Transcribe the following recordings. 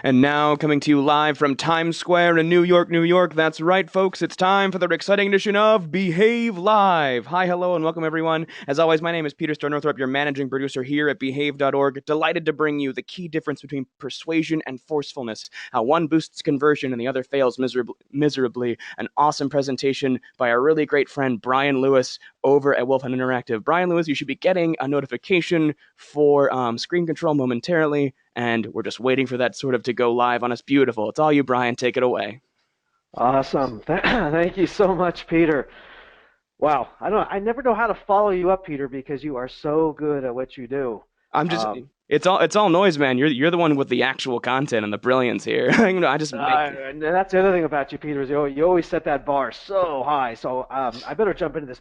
And now, coming to you live from Times Square in New York, New York. That's right, folks. It's time for the exciting edition of Behave Live. Hi, hello, and welcome, everyone. As always, my name is Peter Stornorthorpe, your managing producer here at Behave.org. Delighted to bring you the key difference between persuasion and forcefulness, how one boosts conversion and the other fails miserably. An awesome presentation by our really great friend, Brian Lewis, over at Wolfhound Interactive. Brian Lewis, you should be getting a notification for screen control momentarily, and we're just waiting for that sort of to go live on us. Beautiful. It's all you, Brian. Take it away. Awesome. Thank you so much, Peter. Wow. I never know how to follow you up, Peter, because you are so good at what you do. I'm just it's all noise, man. You're the one with the actual content and the brilliance here. I just make And that's the other thing about you, Peter, is you always set that bar so high. So I better jump into this.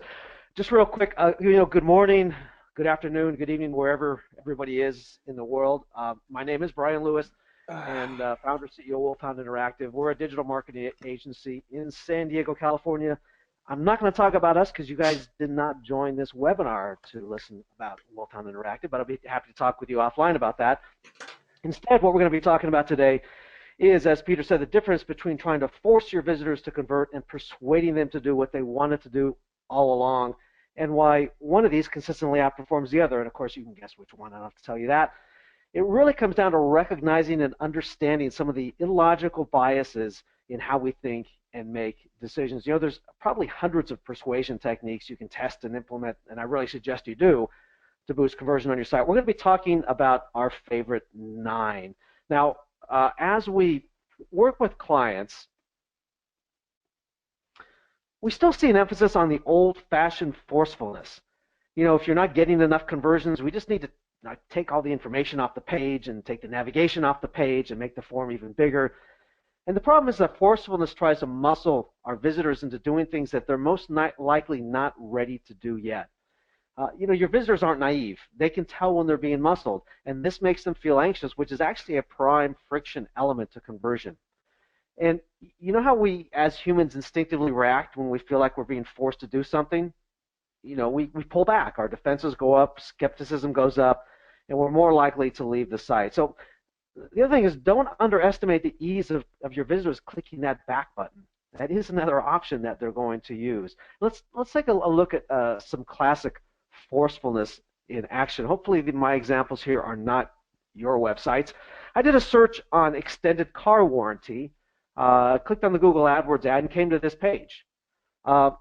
Just real quick, good morning, good afternoon, good evening, wherever everybody is in the world. My name is Brian Lewis, and founder, CEO of Wolfhound Interactive. We're a digital marketing agency in San Diego, California. I'm not going to talk about us because you guys did not join this webinar to listen about Wolfhound Interactive, but I'll be happy to talk with you offline about that. Instead, what we're going to be talking about today is, as Peter said, the difference between trying to force your visitors to convert and persuading them to do what they wanted to do all along, and why one of these consistently outperforms the other. And of course, you can guess which one. I don't have to tell you that. It really comes down to recognizing and understanding some of the illogical biases in how we think and make decisions. There's probably hundreds of persuasion techniques you can test and implement, and I really suggest you do, to boost conversion on your site. We're going to be talking about our favorite 9. Now, as we work with clients, we still see an emphasis on the old-fashioned forcefulness. If you're not getting enough conversions, we just need to take all the information off the page and take the navigation off the page and make the form even bigger. And the problem is that forcefulness tries to muscle our visitors into doing things that they're most likely not ready to do yet. Your visitors aren't naive. They can tell when they're being muscled, and this makes them feel anxious, which is actually a prime friction element to conversion. And you know how we, as humans, instinctively react when we feel like we're being forced to do something? We pull back. Our defenses go up, skepticism goes up, and we're more likely to leave the site. So the other thing is, don't underestimate the ease of your visitors clicking that back button. That is another option that they're going to use. Let's take a look at some classic forcefulness in action. Hopefully my examples here are not your websites. I did a search on extended car warranty, clicked on the Google AdWords ad, and came to this page. Of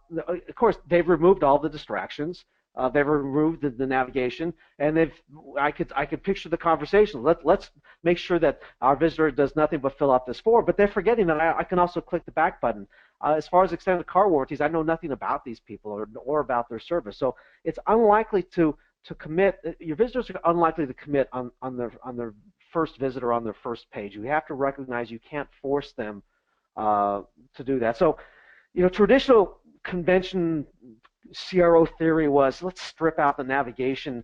course, they've removed all the distractions. They've removed the navigation, and I could picture the conversation. Let's make sure that our visitor does nothing but fill out this form, but they're forgetting that I can also click the back button. As far as extended car warranties, I know nothing about these people or about their service, so it's unlikely to commit. Your visitors are unlikely to commit on their first visit or on their first page. You have to recognize you can't force them to do that. So, traditional convention CRO theory was, let's strip out the navigation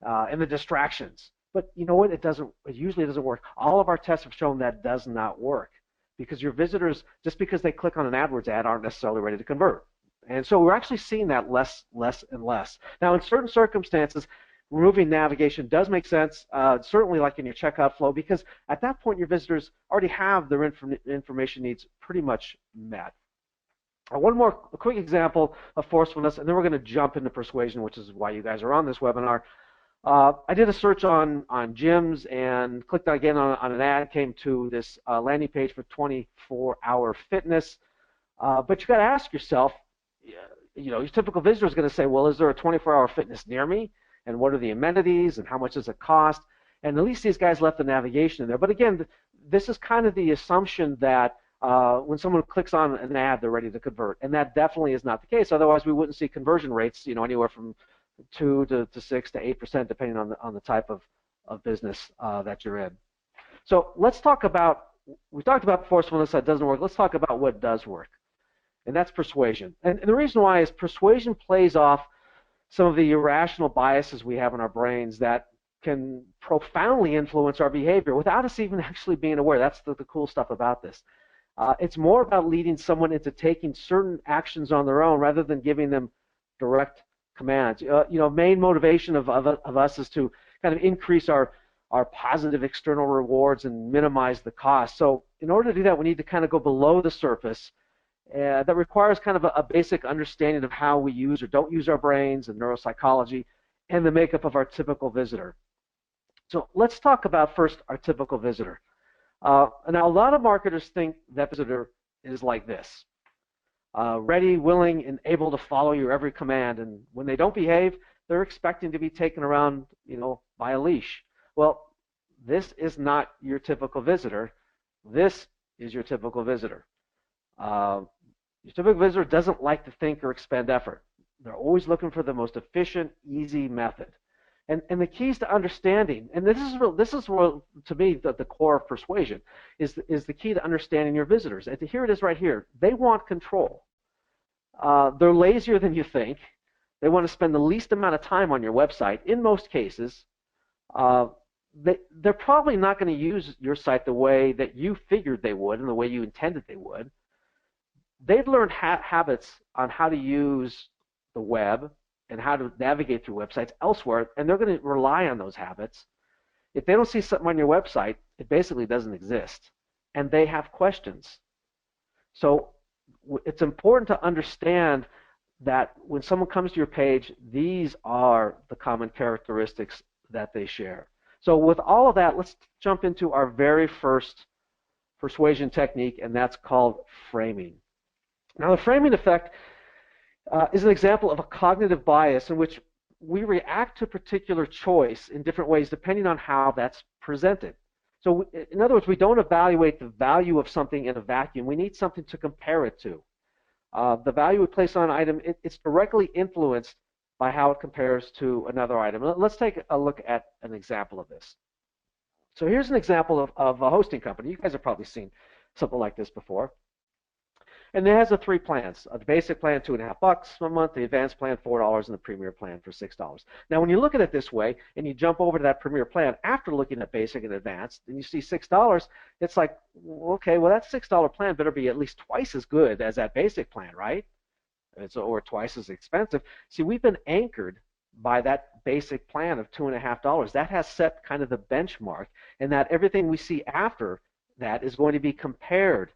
and the distractions. But you know what? It usually doesn't work. All of our tests have shown that does not work, because your visitors, just because they click on an AdWords ad, aren't necessarily ready to convert. And so we're actually seeing that less and less. Now, in certain circumstances, removing navigation does make sense, certainly like in your checkout flow, because at that point your visitors already have their information needs pretty much met. A quick example of forcefulness, and then we're going to jump into persuasion, which is why you guys are on this webinar. I did a search on gyms and clicked again on an ad, came to this landing page for 24-hour fitness. But you got to ask yourself, your typical visitor is going to say, well, is there a 24-hour fitness near me? And what are the amenities? And how much does it cost? And at least these guys left the navigation in there. But again, this is kind of the assumption that when someone clicks on an ad, they're ready to convert, and that definitely is not the case. Otherwise, we wouldn't see conversion rates, anywhere from 2 to 6 to 8%, depending on the type of business that you're in. So we talked about forcefulness that doesn't work. Let's talk about what does work, and that's persuasion. And the reason why is persuasion plays off some of the irrational biases we have in our brains that can profoundly influence our behavior without us even actually being aware. That's the cool stuff about this. It's more about leading someone into taking certain actions on their own rather than giving them direct commands. Main motivation of us is to kind of increase our our positive external rewards and minimize the cost. So in order to do that, we need to kind of go below the surface. That requires kind of a basic understanding of how we use or don't use our brains and neuropsychology and the makeup of our typical visitor. So let's talk about first our typical visitor. Now, a lot of marketers think that visitor is like this. Ready, willing, and able to follow your every command. And when they don't behave, they're expecting to be taken around, by a leash. Well, this is not your typical visitor. This is your typical visitor. Your typical visitor doesn't like to think or expend effort. They're always looking for the most efficient, easy method. And the keys to understanding, and this is to me the core of persuasion, is the key to understanding your visitors. And here it is right here. They want control. They're lazier than you think. They want to spend the least amount of time on your website. In most cases, they're probably not going to use your site the way that you figured they would and the way you intended they would. They've learned habits on how to use the web and how to navigate through websites elsewhere, and they're going to rely on those habits. If they don't see something on your website, it basically doesn't exist, and they have questions. So it's important to understand that when someone comes to your page, these are the common characteristics that they share. So with all of that, let's jump into our very first persuasion technique, and that's called framing. Now, the framing effect is an example of a cognitive bias in which we react to a particular choice in different ways depending on how that's presented. So in other words, we don't evaluate the value of something in a vacuum. We need something to compare it to. The value we place on an item, it's directly influenced by how it compares to another item. Let's take a look at an example of this. So here's an example of a hosting company. You guys have probably seen something like this before. And it has the three plans: the basic plan, $2.50 a month; the advanced plan, $4; and the premier plan for $6. Now, when you look at it this way, and you jump over to that premier plan after looking at basic and advanced, and you see $6, it's like, okay, well, that $6 plan better be at least twice as good as that basic plan, right? Or twice as expensive. See, we've been anchored by that basic plan of $2.50. That has set kind of the benchmark, and that everything we see after that is going to be compared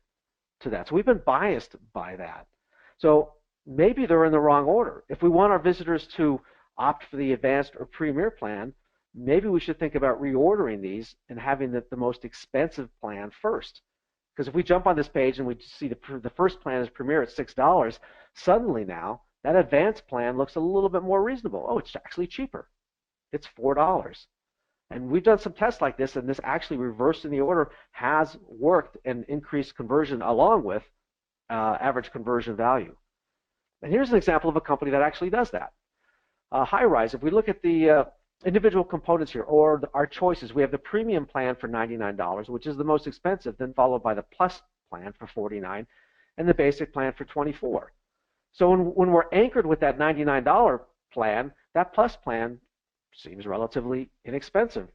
to that. So we've been biased by that. So maybe they're in the wrong order. If we want our visitors to opt for the advanced or premier plan, maybe we should think about reordering these and having the most expensive plan first. Because if we jump on this page and we see the first plan is premier at $6, suddenly now that advanced plan looks a little bit more reasonable. Oh, it's actually cheaper. It's $4. And we've done some tests like this, and this actually reversing the order has worked and increased conversion along with average conversion value. And here's an example of a company that actually does that. High-Rise, if we look at the individual components here, or our choices, we have the premium plan for $99, which is the most expensive, then followed by the plus plan for $49, and the basic plan for $24. So when we're anchored with that $99 plan, that plus plan seems relatively inexpensive.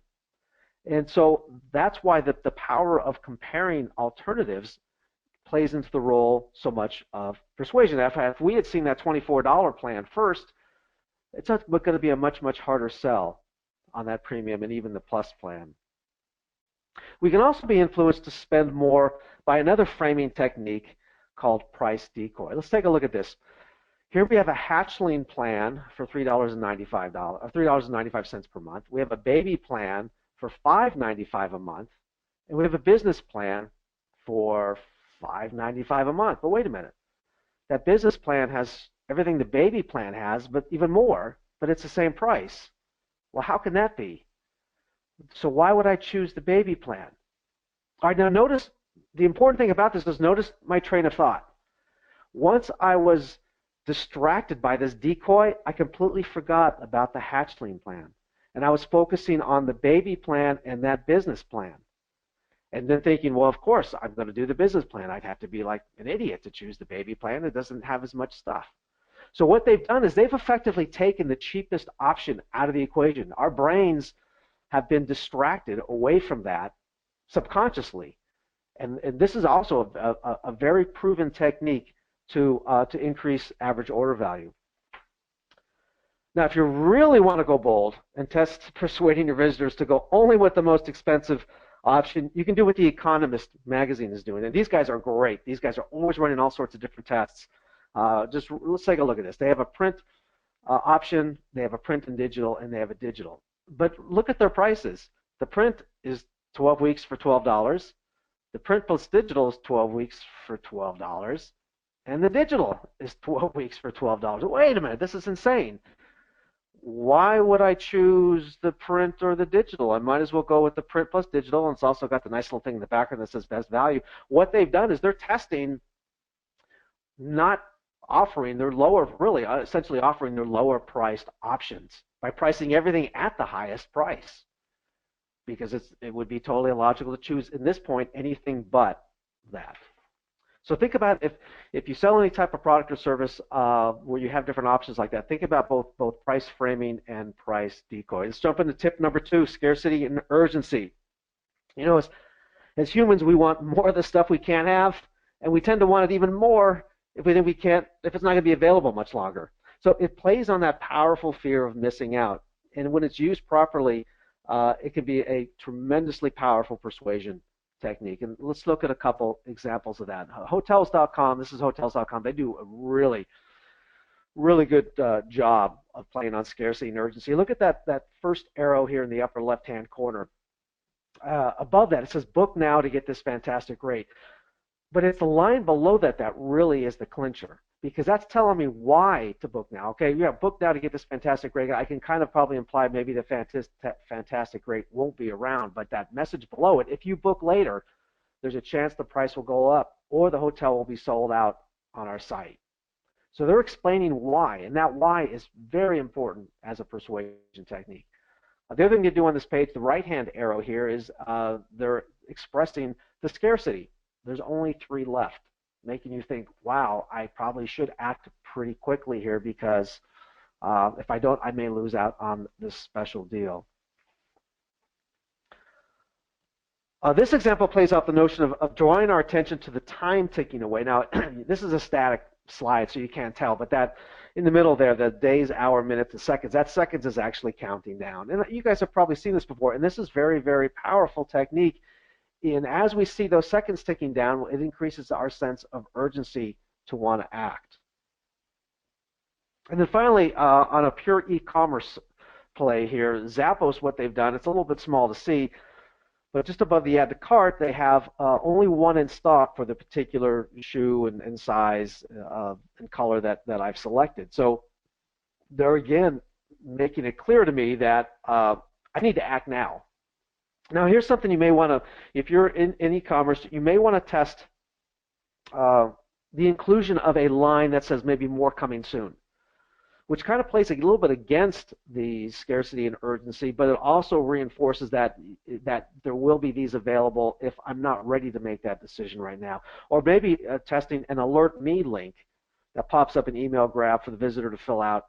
And so that's why the power of comparing alternatives plays into the role so much of persuasion. If we had seen that $24 plan first, it's going to be a much, much harder sell on that premium and even the plus plan. We can also be influenced to spend more by another framing technique called price decoy. Let's take a look at this. Here we have a hatchling plan for $3.95 per month. We have a baby plan for $5.95 a month, and we have a business plan for $5.95 a month. But wait a minute, that business plan has everything the baby plan has, but even more, but it's the same price. Well, how can that be? So why would I choose the baby plan? All right, now notice the important thing about this is notice my train of thought. Once I was distracted by this decoy, I completely forgot about the hatchling plan. And I was focusing on the baby plan and that business plan. And then thinking, well, of course, I'm going to do the business plan. I'd have to be like an idiot to choose the baby plan. It doesn't have as much stuff. So what they've done is they've effectively taken the cheapest option out of the equation. Our brains have been distracted away from that subconsciously. And this is also a very proven technique to increase average order value. Now, if you really want to go bold and test persuading your visitors to go only with the most expensive option, you can do what The Economist magazine is doing. And these guys are great. These guys are always running all sorts of different tests. Just let's take a look at this. They have a print option, they have a print and digital, and they have a digital. But look at their prices. The print is 12 weeks for $12. The print plus digital is 12 weeks for $12. And the digital is 12 weeks for $12. Wait a minute, this is insane. Why would I choose the print or the digital? I might as well go with the print plus digital, and it's also got the nice little thing in the background that says best value. What they've done is they're testing, not offering their lower, really essentially offering their lower priced options by pricing everything at the highest price, because it would be totally illogical to choose in this point anything but that. So think about if you sell any type of product or service where you have different options like that, think about both price framing and price decoy. Let's jump into tip number 2, scarcity and urgency. You know, as humans, we want more of the stuff we can't have, and we tend to want it even more if we think we can't, if it's not going to be available much longer. So it plays on that powerful fear of missing out, and when it's used properly, it can be a tremendously powerful persuasion technique. And let's look at a couple examples of that. Hotels.com, this is Hotels.com. They do a really, really good job of playing on scarcity and urgency. Look at that first arrow here in the upper left-hand corner. Above that, it says book now to get this fantastic rate. But it's the line below that really is the clincher, because that's telling me why to book now. Okay, yeah, book now to get this fantastic rate. I can kind of probably imply maybe the fantastic rate won't be around, but that message below it, if you book later, there's a chance the price will go up or the hotel will be sold out on our site. So they're explaining why, and that why is very important as a persuasion technique. The other thing to do on this page, the right-hand arrow here, is they're expressing the scarcity. There's only 3 left, making you think, wow, I probably should act pretty quickly here, because if I don't, I may lose out on this special deal. This example plays off the notion of drawing our attention to the time ticking away. Now, this is a static slide, so you can't tell, but that in the middle there, the days, hour, minutes, and seconds, that seconds is actually counting down. And you guys have probably seen this before, and this is very, very powerful technique. And as we see those seconds ticking down, it increases our sense of urgency to want to act. And then finally, on a pure e-commerce play here, Zappos, what they've done, it's a little bit small to see, but just above the add to cart, they have only one in stock for the particular shoe and size and color that I've selected. So they're, again, making it clear to me that I need to act now. Now, here's something you may want to, if you're in e-commerce, you may want to test the inclusion of a line that says maybe more coming soon, which kind of plays a little bit against the scarcity and urgency, but it also reinforces that there will be these available if I'm not ready to make that decision right now. Or maybe testing an alert me link that pops up an email grab for the visitor to fill out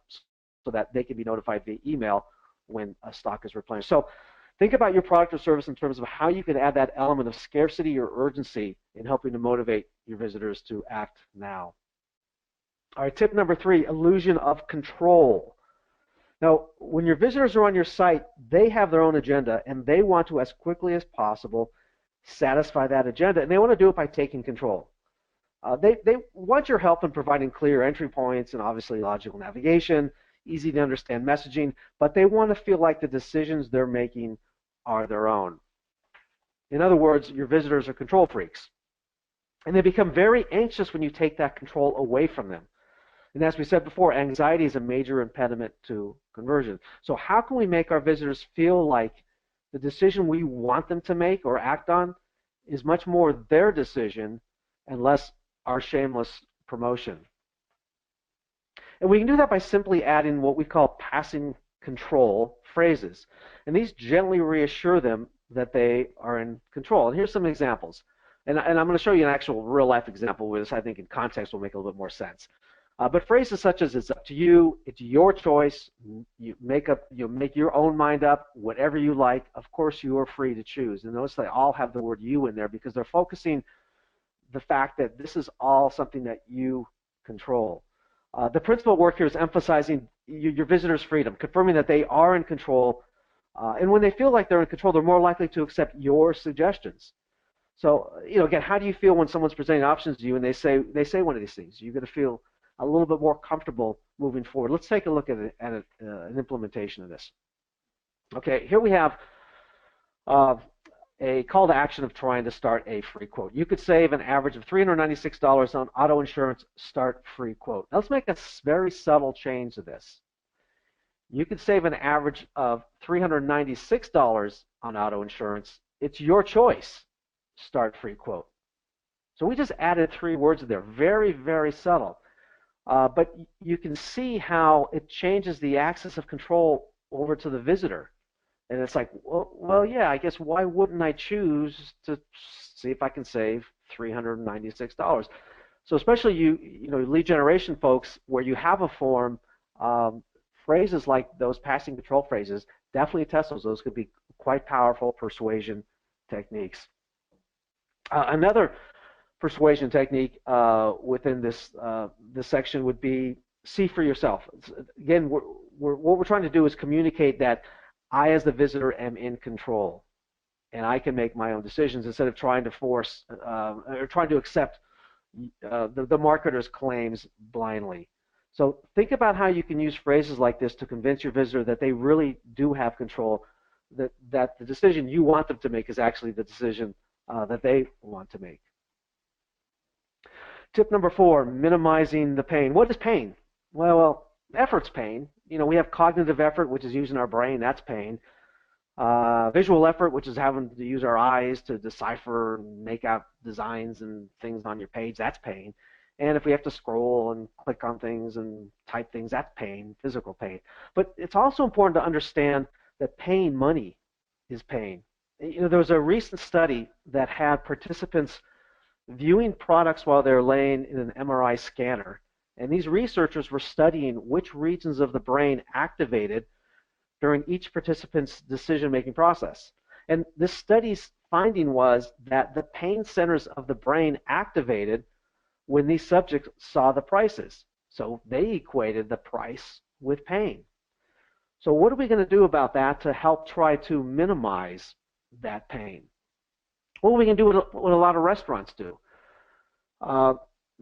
so that they can be notified via email when a stock is replenished. So think about your product or service in terms of how you can add that element of scarcity or urgency in helping to motivate your visitors to act now. All right, tip number 3, illusion of control. Now, when your visitors are on your site, they have their own agenda, and they want to, as quickly as possible, satisfy that agenda, and they want to do it by taking control. They want your help in providing clear entry points and obviously logical navigation, easy to understand messaging, but they want to feel like the decisions they're making are their own. In other words, your visitors are control freaks, and they become very anxious when you take that control away from them. And as we said before, anxiety is a major impediment to conversion. So how can we make our visitors feel like the decision we want them to make or act on is much more their decision and less our shameless promotion? And we can do that by simply adding what we call passing control phrases. And these gently reassure them that they are in control. And here's some examples. And I'm going to show you an actual real-life example where this, I think, in context will make a little bit more sense. But phrases such as "it's up to you," "it's your choice," you make your own mind up, whatever you like. Of course, you are free to choose. And notice they all have the word "you" in there because they're focusing the fact that this is all something that you control. The principal work here is emphasizing your visitor's freedom, confirming that they are in control. And when they feel like they're in control, they're more likely to accept your suggestions. So, again, how do you feel when someone's presenting options to you and they say one of these things? You're going to feel a little bit more comfortable moving forward. Let's take a look at an implementation of this. Okay, here we have a call to action of trying to start a free quote. You could save an average of $396 on auto insurance. Start free quote. Now let's make a very subtle change to this. You could save an average of $396 on auto insurance. It's your choice. Start free quote. So we just added 3 words there. Very, very subtle. But you can see how it changes the axis of control over to the visitor. And it's like, well, yeah, I guess why wouldn't I choose to see if I can save $396? So especially you lead generation folks, where you have a form, phrases like those passing control phrases, definitely test those. Those could be quite powerful persuasion techniques. Another persuasion technique within this section would be see for yourself. Again, what we're trying to do is communicate that I, as the visitor, am in control, and I can make my own decisions instead of trying to force or trying to accept the marketer's claims blindly. So think about how you can use phrases like this to convince your visitor that they really do have control, that the decision you want them to make is actually the decision that they want to make. Tip number 4, minimizing the pain. What is pain? Well, effort's pain. We have cognitive effort, which is using our brain. That's pain. Visual effort, which is having to use our eyes to decipher and make out designs and things on your page. That's pain. And if we have to scroll and click on things and type things, that's pain, physical pain. But it's also important to understand that paying money is pain. There was a recent study that had participants viewing products while they're laying in an MRI scanner. And these researchers were studying which regions of the brain activated during each participant's decision-making process. And this study's finding was that the pain centers of the brain activated when these subjects saw the prices. So they equated the price with pain. So what are we going to do about that to help try to minimize that pain? Well, we can do what a lot of restaurants do.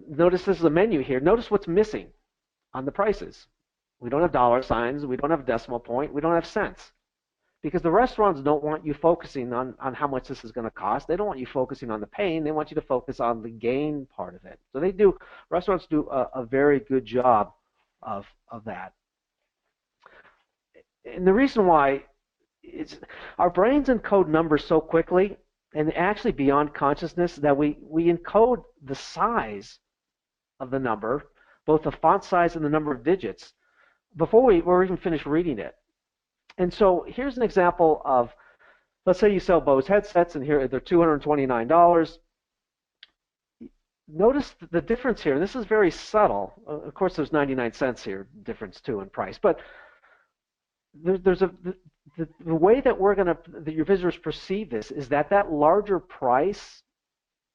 Notice this is a menu here. Notice what's missing on the prices. We don't have dollar signs. We don't have a decimal point. We don't have cents. Because the restaurants don't want you focusing on how much this is going to cost. They don't want you focusing on the pain. They want you to focus on the gain part of it. So restaurants do a very good job of that. And the reason why is our brains encode numbers so quickly and actually beyond consciousness that we encode the size of the number, both the font size and the number of digits, before we're even finished reading it. And so here's an example of, let's say you sell Bose headsets, and here they're $229. Notice the difference here. This is very subtle. Of course, there's 99 cents here difference too in price, but there's the way that your visitors perceive this is that larger price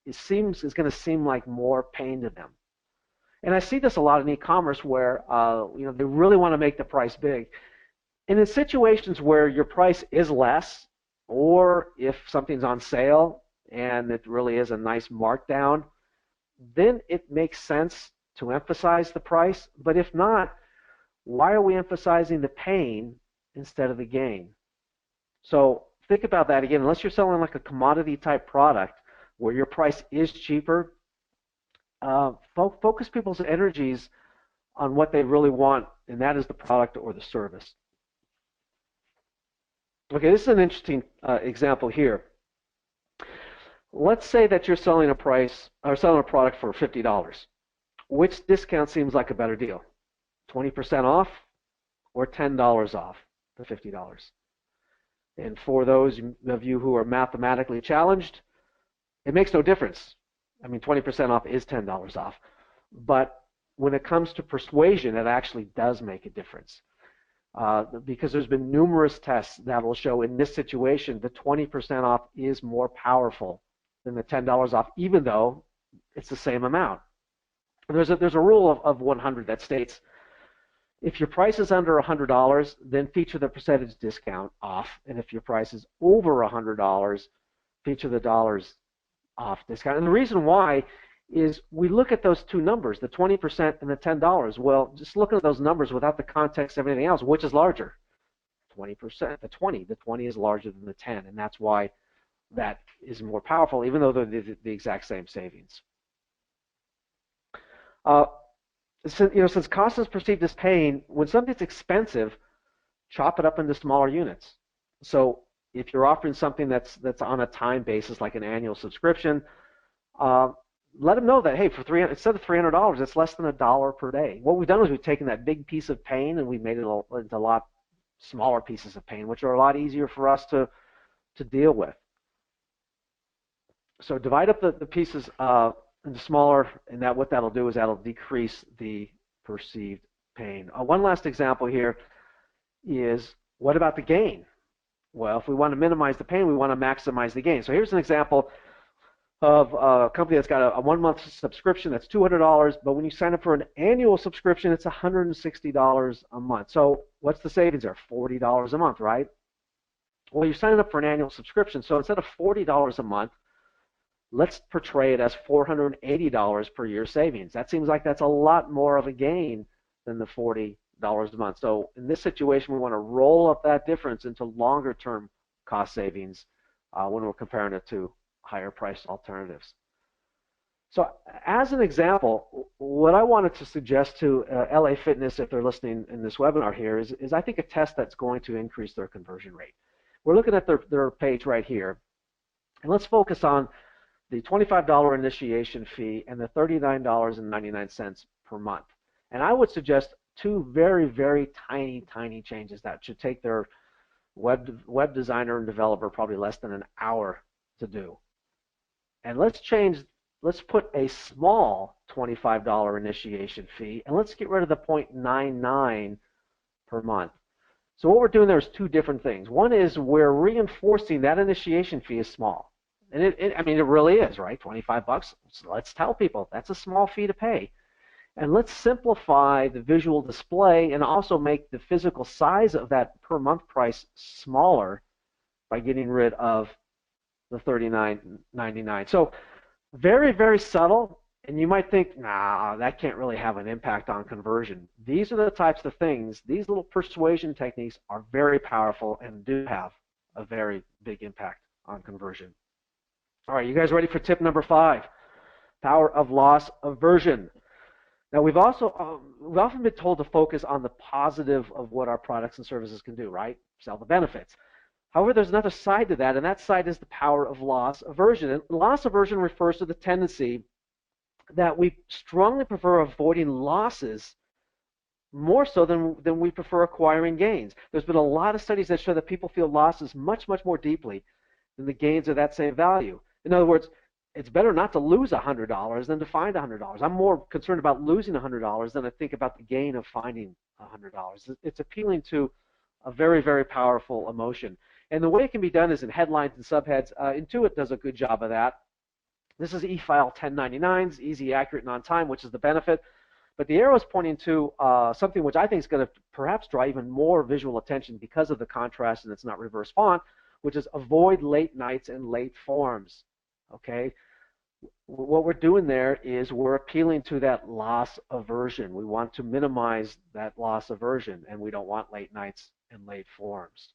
is going to seem like more pain to them. And I see this a lot in e-commerce where they really want to make the price big. And in situations where your price is less, or if something's on sale and it really is a nice markdown, then it makes sense to emphasize the price. But if not, why are we emphasizing the pain instead of the gain? So think about that again. Unless you're selling like a commodity type product where your price is cheaper, focus people's energies on what they really want, and that is the product or the service. Okay, this is an interesting example here. Let's say that you're selling a product for $50. Which discount seems like a better deal? 20% off or $10 off the $50? And for those of you who are mathematically challenged, it makes no difference. I mean, 20% off is $10 off. But when it comes to persuasion, it actually does make a difference. Because there's been numerous tests that will show in this situation the 20% off is more powerful than the $10 off, even though it's the same amount. There's a rule of 100 that states If your price is under $100, then feature the percentage discount off. And if your price is over $100, feature the dollars off discount. And the reason why is we look at those two numbers, the 20% and the $10. Well, just looking at those numbers without the context of anything else, which is larger? 20%, the 20. The 20 is larger than the 10, and that's why that is more powerful, even though they're the exact same savings. Since cost is perceived as pain, when something's expensive, chop it up into smaller units. So if you're offering something that's on a time basis, like an annual subscription, let them know that, hey, instead of $300, it's less than $1 per day. What we've done is we've taken that big piece of pain and we made it into a lot smaller pieces of pain, which are a lot easier for us to deal with. So divide up the pieces into smaller, and what that'll do is that'll decrease the perceived pain. One last example here is, what about the gain? Well, if we want to minimize the pain, we want to maximize the gain. So here's an example of a company that's got a 1-month subscription that's $200, but when you sign up for an annual subscription, it's $160 a month. So what's the savings there? $40 a month, right? Well, you're signing up for an annual subscription, so instead of $40 a month, let's portray it as $480 per year savings. That seems like that's a lot more of a gain than the $40 a month. So in this situation, we want to roll up that difference into longer-term cost savings when we're comparing it to higher priced alternatives. So as an example, what I wanted to suggest to LA Fitness, if they're listening in this webinar here, is I think a test that's going to increase their conversion rate. We're looking at their page right here, and let's focus on the $25 initiation fee and the $39.99 per month. And I would suggest two very, very tiny changes that should take their web designer and developer probably less than an hour to do. And let's put a small $25 initiation fee, and let's get rid of the $0.99 per month. So what we're doing there is two different things. One is we're reinforcing that initiation fee is small. And it really is, right? 25 bucks. So let's tell people that's a small fee to pay. And let's simplify the visual display and also make the physical size of that per month price smaller by getting rid of the $39.99. So very, very subtle, and you might think, nah, that can't really have an impact on conversion. These are the types of things, these little persuasion techniques are very powerful and do have a very big impact on conversion. All right, you guys ready for tip number 5? Power of loss aversion. Now, we've often been told to focus on the positive of what our products and services can do, right? Sell the benefits. However, there's another side to that, and that side is the power of loss aversion. And loss aversion refers to the tendency that we strongly prefer avoiding losses more so than we prefer acquiring gains. There's been a lot of studies that show that people feel losses much more deeply than the gains of that same value. In other words, it's better not to lose $100 than to find $100. I'm more concerned about losing $100 than I think about the gain of finding $100. It's appealing to a very, very powerful emotion. And the way it can be done is in headlines and subheads. Intuit does a good job of that. This is e-file 1099s, easy, accurate, and on time, which is the benefit. But the arrow is pointing to something which I think is going to perhaps draw even more visual attention because of the contrast and it's not reverse font, which is avoid late nights and late forms. Okay? What we're doing there is we're appealing to that loss aversion. We want to minimize that loss aversion, and we don't want late nights and late forms.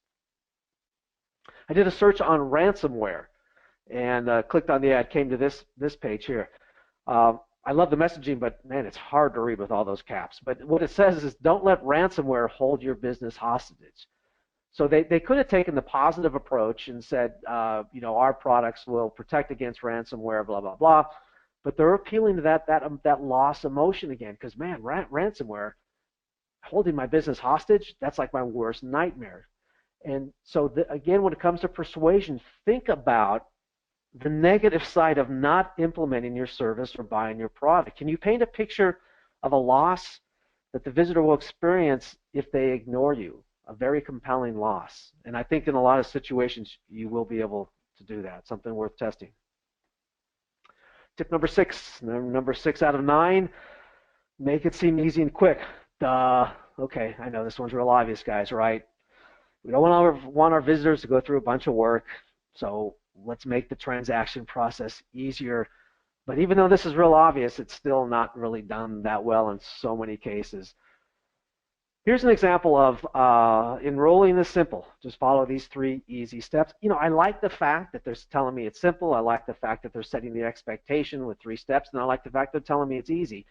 I did a search on ransomware and clicked on the ad, came to this page here. I love the messaging, but man, it's hard to read with all those caps. But what it says is, don't let ransomware hold your business hostage. So they could have taken the positive approach and said, our products will protect against ransomware, blah, blah, blah. But they're appealing to that loss emotion again, because man, ransomware, holding my business hostage, that's like my worst nightmare. And so again, when it comes to persuasion, think about the negative side of not implementing your service or buying your product. Can you paint a picture of a loss that the visitor will experience if they ignore you? A very compelling loss. And I think in a lot of situations, you will be able to do that. Something worth testing. Tip number 6. Number 6 out of 9, make it seem easy and quick. Duh. Okay, I know this one's real obvious, guys, right? We don't want our visitors to go through a bunch of work, so let's make the transaction process easier. But even though this is real obvious, it's still not really done that well in so many cases. Here's an example of enrolling is simple. Just follow these 3 easy steps. I like the fact that they're telling me it's simple. I like the fact that they're setting the expectation with 3 steps, and I like the fact they're telling me it's easy.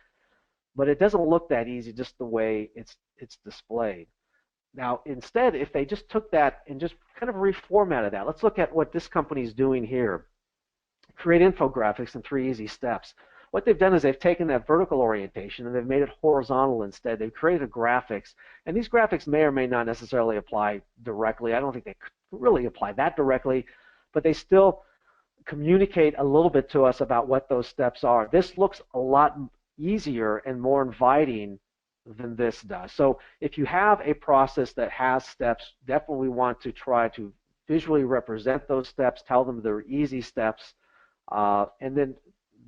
But it doesn't look that easy just the way it's displayed. Now, instead, if they just took that and just kind of reformatted that, let's look at what this company is doing here. Create infographics in 3 easy steps. What they've done is they've taken that vertical orientation and they've made it horizontal instead. They've created graphics, and these graphics may or may not necessarily apply directly. I don't think they really apply that directly, but they still communicate a little bit to us about what those steps are. This looks a lot easier and more inviting than this does. So if you have a process that has steps, definitely want to try to visually represent those steps, tell them they're easy steps, and then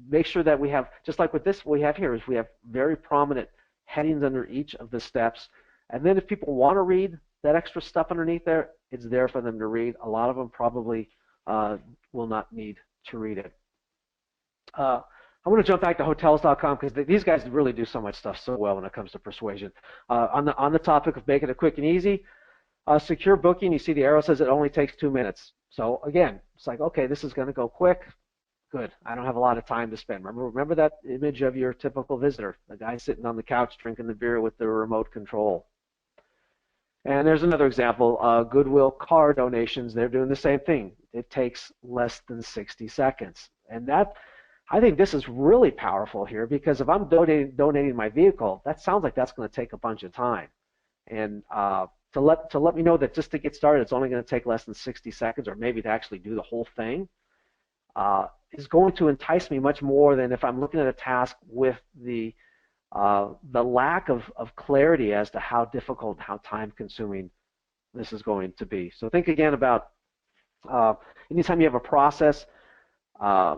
make sure that we have, just like with this, what we have here is we have very prominent headings under each of the steps. And then if people want to read that extra stuff underneath there, it's there for them to read. A lot of them probably will not need to read it. I want to jump back to hotels.com because these guys really do so much stuff so well when it comes to persuasion. On the topic of making it quick and easy, secure booking, you see the arrow says it only takes 2 minutes. So again, it's like, okay, this is going to go quick. Good. I don't have a lot of time to spend. Remember that image of your typical visitor, the guy sitting on the couch drinking the beer with the remote control. And there's another example, Goodwill car donations. They're doing the same thing. It takes less than 60 seconds. And that, I think this is really powerful here because if I'm donating my vehicle, that sounds like that's going to take a bunch of time. And to let me know that just to get started, it's only going to take less than 60 seconds or maybe to actually do the whole thing, is going to entice me much more than if I'm looking at a task with the lack of clarity as to how difficult, how time-consuming this is going to be. So think again about anytime you have a process,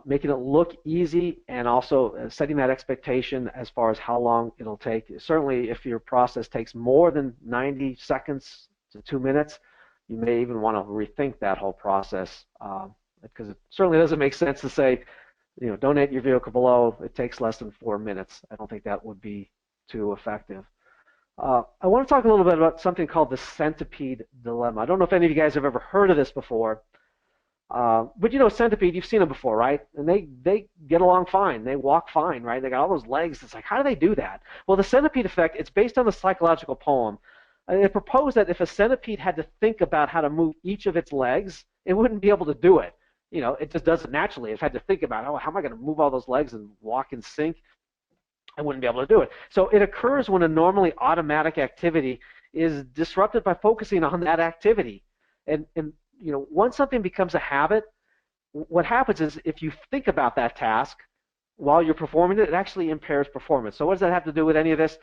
making it look easy and also setting that expectation as far as how long it'll take. Certainly if your process takes more than 90 seconds to 2 minutes, you may even want to rethink that whole process. Because it certainly doesn't make sense to say, donate your vehicle below, it takes less than 4 minutes. I don't think that would be too effective. I want to talk a little bit about something called the centipede dilemma. I don't know if any of you guys have ever heard of this before, but centipede, you've seen them before, right? And they get along fine. They walk fine, right? They got all those legs. It's like, how do they do that? Well, the centipede effect, it's based on the psychological poem. And it proposed that if a centipede had to think about how to move each of its legs, it wouldn't be able to do it. It just does it naturally. It had to think about, how am I going to move all those legs and walk in sync? I wouldn't be able to do it. So it occurs when a normally automatic activity is disrupted by focusing on that activity. And once something becomes a habit, what happens is if you think about that task while you're performing it, it actually impairs performance. So what does that have to do with any of this?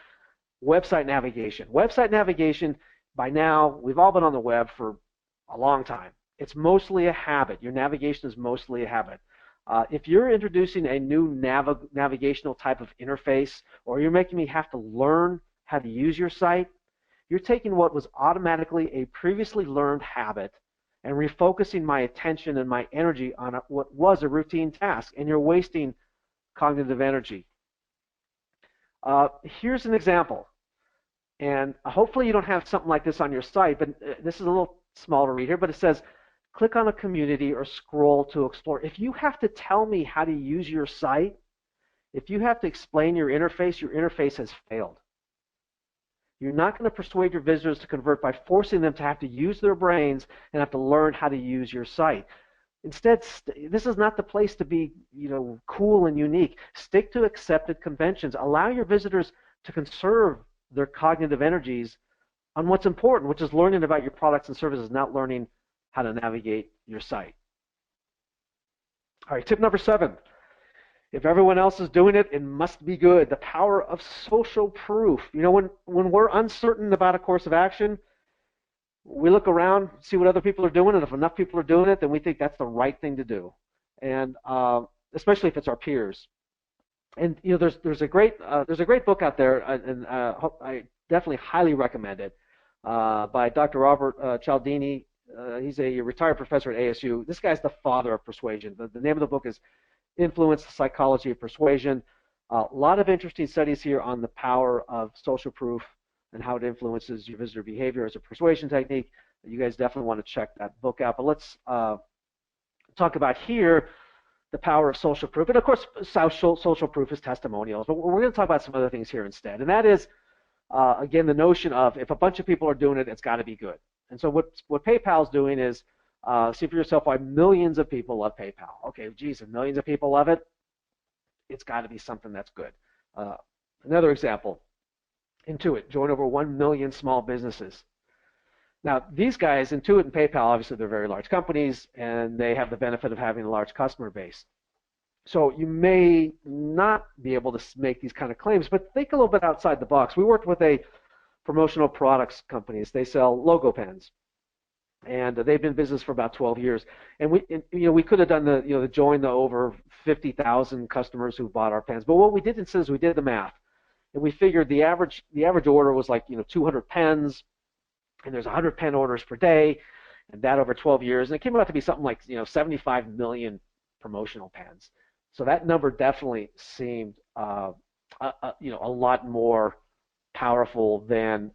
Website navigation. Website navigation, by now, we've all been on the web for a long time. It's mostly a habit. Your navigation is mostly a habit. If you're introducing a new navigational type of interface, or you're making me have to learn how to use your site, you're taking what was automatically a previously learned habit and refocusing my attention and my energy on what was a routine task, and you're wasting cognitive energy. Here's an example, and hopefully you don't have something like this on your site, but this is a little small to read here, but it says, click on a community or scroll to explore. If you have to tell me how to use your site, if you have to explain your interface has failed. You're not going to persuade your visitors to convert by forcing them to have to use their brains and have to learn how to use your site. Instead, this is not the place to be, cool and unique. Stick to accepted conventions. Allow your visitors to conserve their cognitive energies on what's important, which is learning about your products and services, not learning how to navigate your site. All right, tip number 7. If everyone else is doing it, it must be good. The power of social proof. When we're uncertain about a course of action, we look around, see what other people are doing, and if enough people are doing it, then we think that's the right thing to do. And especially if it's our peers. And there's a great book out there, and definitely highly recommended, by Dr. Robert Cialdini. He's a retired professor at ASU. This guy's the father of persuasion. The name of the book is Influence, the Psychology of Persuasion. A lot of interesting studies here on the power of social proof and how it influences your visitor behavior as a persuasion technique. You guys definitely want to check that book out. But let's talk about here the power of social proof. And of course, social proof is testimonials. But we're going to talk about some other things here instead. And that is, again, the notion of if a bunch of people are doing it, it's got to be good. And so what PayPal's doing is, see for yourself why millions of people love PayPal. Okay, geez, if millions of people love it, it's got to be something that's good. Another example, Intuit joined over 1 million small businesses. Now, these guys, Intuit and PayPal, obviously they're very large companies, and they have the benefit of having a large customer base. So you may not be able to make these kind of claims, but think a little bit outside the box. We worked with a promotional products companies. They sell logo pens, and they've been in business for about 12 years. And we could have done the join the over 50,000 customers who bought our pens. But what we did instead is we did the math, and we figured the average order was like 200 pens, and there's 100 pen orders per day, and that over 12 years, and it came out to be something like 75 million promotional pens. So that number definitely seemed a lot more powerful than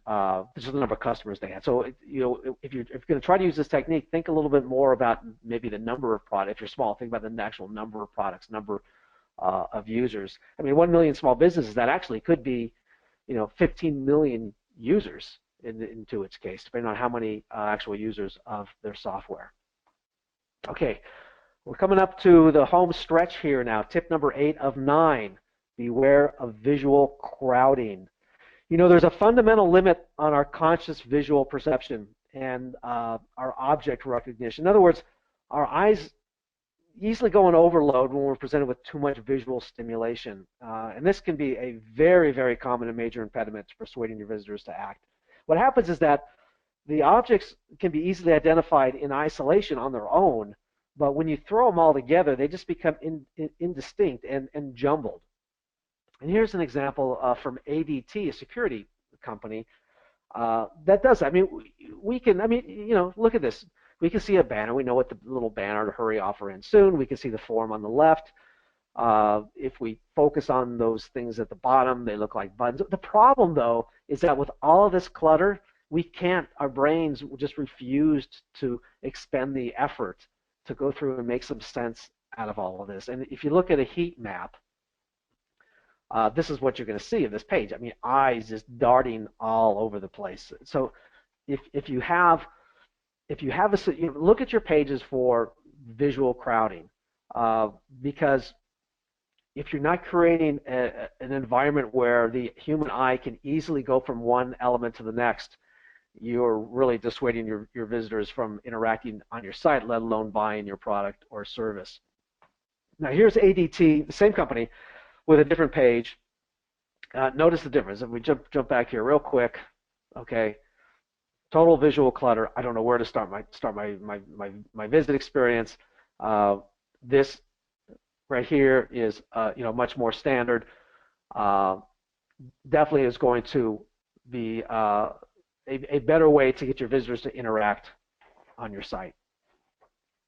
just the number of customers they had. So if you're going to try to use this technique, think a little bit more about maybe the number of products. If you're small, think about the actual number of products, number of users. I mean, 1 million small businesses, that actually could be 15 million users into its case, depending on how many actual users of their software. Okay, we're coming up to the home stretch here now. Tip number 8 of 9, beware of visual crowding. There's a fundamental limit on our conscious visual perception and our object recognition. In other words, our eyes easily go on overload when we're presented with too much visual stimulation. And this can be a very, very common and major impediment to persuading your visitors to act. What happens is that the objects can be easily identified in isolation on their own, but when you throw them all together, they just become indistinct and jumbled. And here's an example from ADT, a security company, that does that. I mean, look at this. We can see a banner. We know what the little banner to hurry, offer, end soon. We can see the form on the left. If we focus on those things at the bottom, they look like buttons. The problem, though, is that with all of this clutter, our brains just refused to expend the effort to go through and make some sense out of all of this. And if you look at a heat map, this is what you're going to see of this page. I mean, eyes just darting all over the place. So if you have look at your pages for visual crowding, because if you're not creating an environment where the human eye can easily go from one element to the next, you're really dissuading your visitors from interacting on your site, let alone buying your product or service. Now here's ADT, the same company, with a different page. Notice the difference. If we jump back here real quick, okay. Total visual clutter. I don't know where to start my visit experience. This right here is much more standard. Definitely is going to be a better way to get your visitors to interact on your site.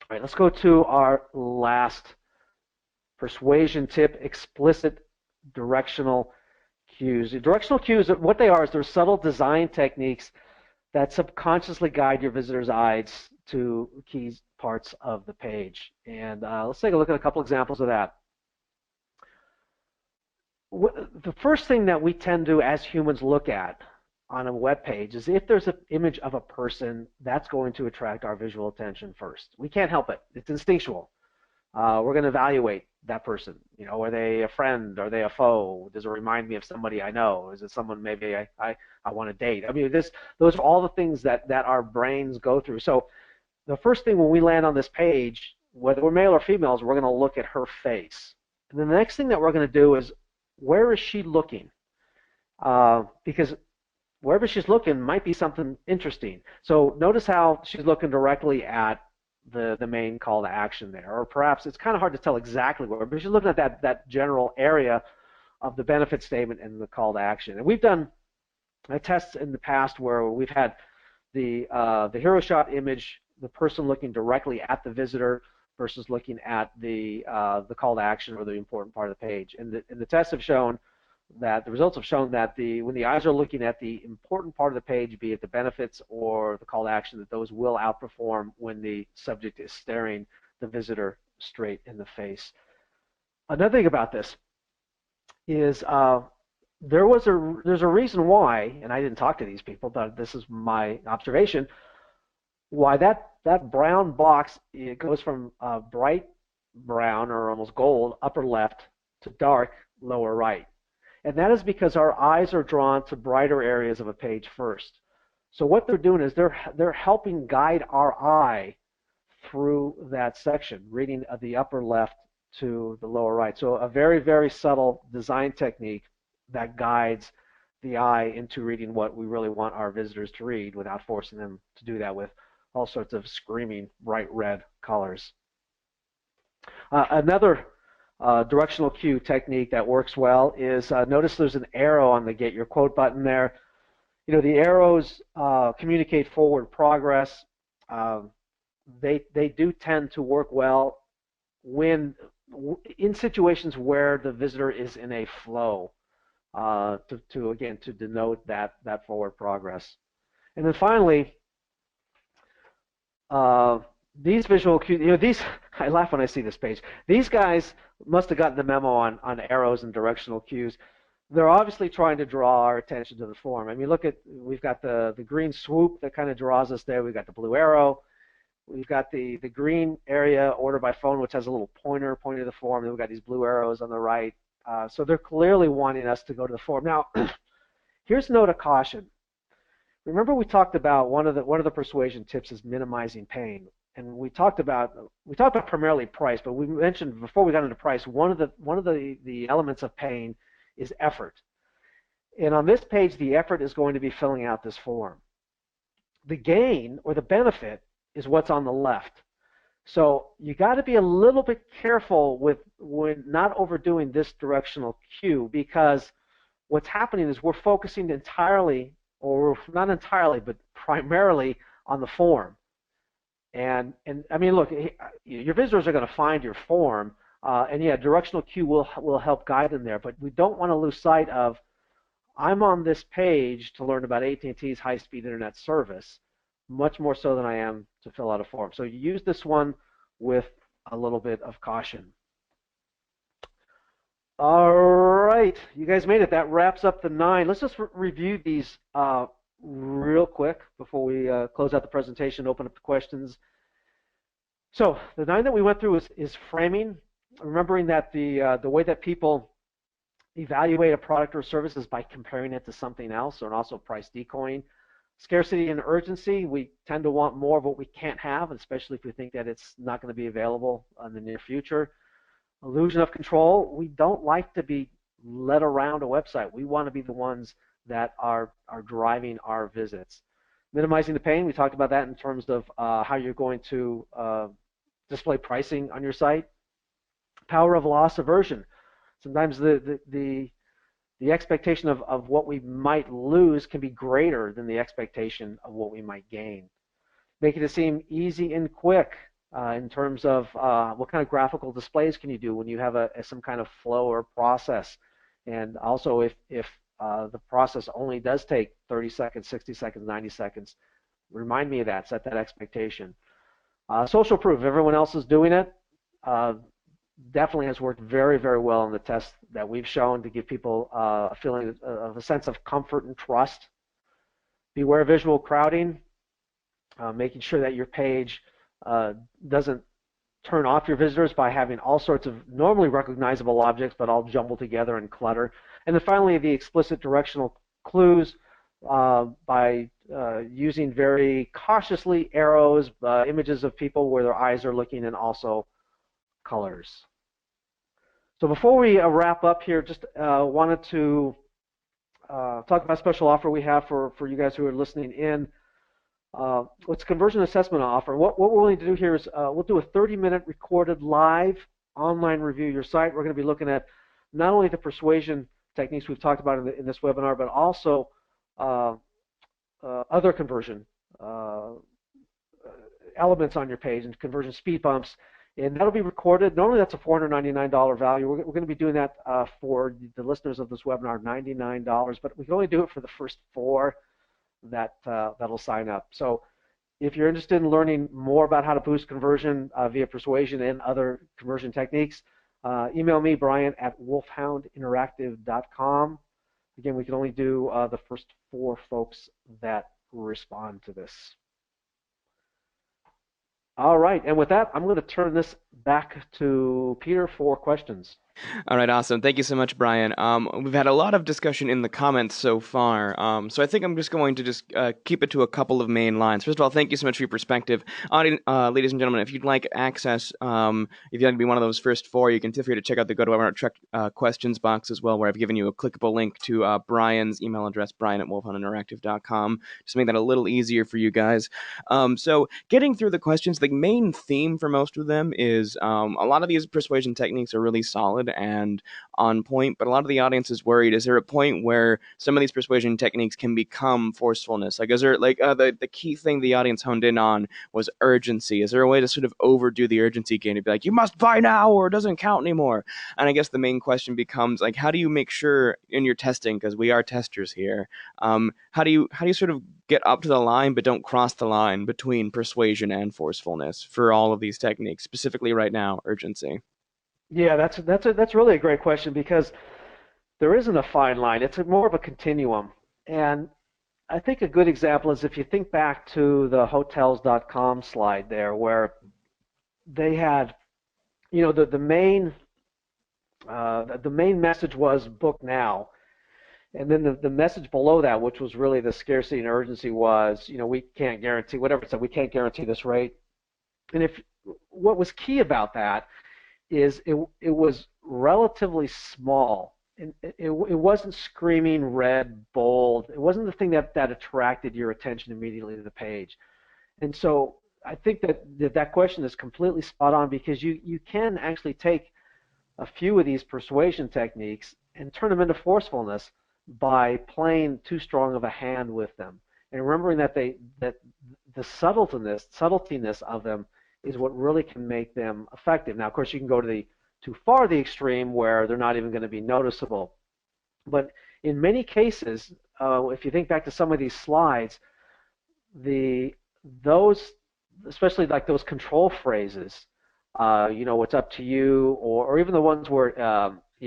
All right, let's go to our last persuasion tip: explicit directional cues. The directional cues, what they are is they're subtle design techniques that subconsciously guide your visitors' eyes to key parts of the page. And let's take a look at a couple examples of that. The first thing that we tend to, as humans, look at on a web page is if there's an image of a person, that's going to attract our visual attention first. We can't help it. It's instinctual. We're going to evaluate that person. Are they a friend? Are they a foe? Does it remind me of somebody I know? Is it someone maybe I want to date? I mean, those are all the things that our brains go through. So the first thing when we land on this page, whether we're male or females, we're going to look at her face. And then the next thing that we're going to do is, where is she looking? Because wherever she's looking might be something interesting. So notice how she's looking directly at the main call to action there, or perhaps it's kind of hard to tell exactly where, but she's looking at that general area of the benefit statement and the call to action. And we've done tests in the past where we've had the hero shot image, the person looking directly at the visitor versus looking at the call to action or the important part of the page. And the tests have shown that the results have shown that when the eyes are looking at the important part of the page, be it the benefits or the call to action, that those will outperform when the subject is staring the visitor straight in the face. Another thing about this is there's a reason why, and I didn't talk to these people, but this is my observation, why that brown box, it goes from bright brown or almost gold upper left to dark lower right. And that is because our eyes are drawn to brighter areas of a page first. So what they're doing is they're helping guide our eye through that section, reading the upper left to the lower right. So a very, very subtle design technique that guides the eye into reading what we really want our visitors to read without forcing them to do that with all sorts of screaming bright red colors. Another directional cue technique that works well is notice there's an arrow on the Get Your Quote button there. You know, the arrows communicate forward progress. They do tend to work well when in situations where the visitor is in a flow to denote that forward progress. And then finally, these visual cues, you know, these, I laugh when I see this page. These guys must have gotten the memo on arrows and directional cues. They're obviously trying to draw our attention to the form. I mean, look at, we've got the green swoop that kind of draws us there. We've got the blue arrow. We've got the green area order by phone, which has a little pointer pointing to the form. Then we've got these blue arrows on the right. So they're clearly wanting us to go to the form. Now, here's a note of caution. Remember we talked about one of the persuasion tips is minimizing pain. And we talked about primarily price, but we mentioned before we got into price, one of the elements of pain is effort. And on this page, the effort is going to be filling out this form. The gain or the benefit is what's on the left. So you got to be a little bit careful with not overdoing this directional cue, because what's happening is we're focusing entirely, or not entirely, but primarily on the form. And I mean, look, your visitors are going to find your form, and yeah, directional cue will help guide them there. But we don't want to lose sight of, I'm on this page to learn about AT&T's high-speed internet service, much more so than I am to fill out a form. So you use this one with a little bit of caution. All right, you guys made it. That wraps up the 9. Let's just review these real quick before we close out the presentation, open up the questions. So the 9 that we went through is framing, remembering that the way that people evaluate a product or service is by comparing it to something else, and also price decoying. Scarcity and urgency, we tend to want more of what we can't have, especially if we think that it's not going to be available in the near future. Illusion of control, we don't like to be led around a website. We want to be the ones that are driving our visits. Minimizing the pain, we talked about that in terms of how you're going to display pricing on your site. Power of loss aversion. Sometimes the expectation of what we might lose can be greater than the expectation of what we might gain. Making it seem easy and quick in terms of what kind of graphical displays can you do when you have some kind of flow or process. And also if the process only does take 30 seconds, 60 seconds, 90 seconds, remind me of that, set that expectation. Social proof, everyone else is doing it. Definitely has worked very, very well in the tests that we've shown to give people a feeling of a sense of comfort and trust. Beware visual crowding, making sure that your page doesn't turn off your visitors by having all sorts of normally recognizable objects but all jumbled together and clutter. And then finally, the explicit directional clues by using very cautiously arrows, images of people where their eyes are looking, and also colors. So before we wrap up here, just wanted to talk about a special offer we have for you guys who are listening in. It's a conversion assessment offer. What we're willing to do here is we'll do a 30-minute recorded live online review of your site. We're going to be looking at not only the persuasion techniques we've talked about in this webinar, but also uh, other conversion uh, elements on your page and conversion speed bumps. And that'll be recorded. Normally, that's a $499 value. We're going to be doing that for the listeners of this webinar, $99. But we can only do it for the first 4 that'll sign up. So if you're interested in learning more about how to boost conversion via persuasion and other conversion techniques, email me, Brian, at wolfhoundinteractive.com. Again, we can only do the first 4 folks that respond to this. All right, and with that, I'm going to turn this back to Peter for questions. All right, awesome. Thank you so much, Brian. We've had a lot of discussion in the comments so far, so I think I'm just going to keep it to a couple of main lines. First of all, thank you so much for your perspective. Ladies and gentlemen, if you'd like access, if you'd like to be one of those first 4, you can feel free to check out the GoToWebinar questions box as well, where I've given you a clickable link to Brian's email address, brian@wolfhoundinteractive.com, just to make that a little easier for you guys. So getting through the questions, the main theme for most of them is a lot of these persuasion techniques are really solid and on point, but a lot of the audience is worried. Is there a point where some of these persuasion techniques can become forcefulness? Like, is there the key thing the audience honed in on was urgency? Is there a way to sort of overdo the urgency game to be like, you must buy now or it doesn't count anymore? And I guess the main question becomes like, how do you make sure in your testing, because we are testers here, how do you sort of get up to the line but don't cross the line between persuasion and forcefulness for all of these techniques, specifically right now, urgency? Yeah, that's really a great question because there isn't a fine line. It's more of a continuum. And I think a good example is if you think back to the hotels.com slide there where they had, the main message was book now. And then the message below that, which was really the scarcity and urgency, was, we can't guarantee, whatever it said, we can't guarantee this rate. And what was key about that is it was relatively small. It wasn't screaming red, bold. It wasn't the thing that attracted your attention immediately to the page. And so I think that question is completely spot on because you can actually take a few of these persuasion techniques and turn them into forcefulness by playing too strong of a hand with them. And remembering that the subtletiness of them is what really can make them effective. Now, of course, you can go to too far the extreme where they're not even going to be noticeable. But in many cases, if you think back to some of these slides, those, especially like those control phrases, what's up to you, or even the ones where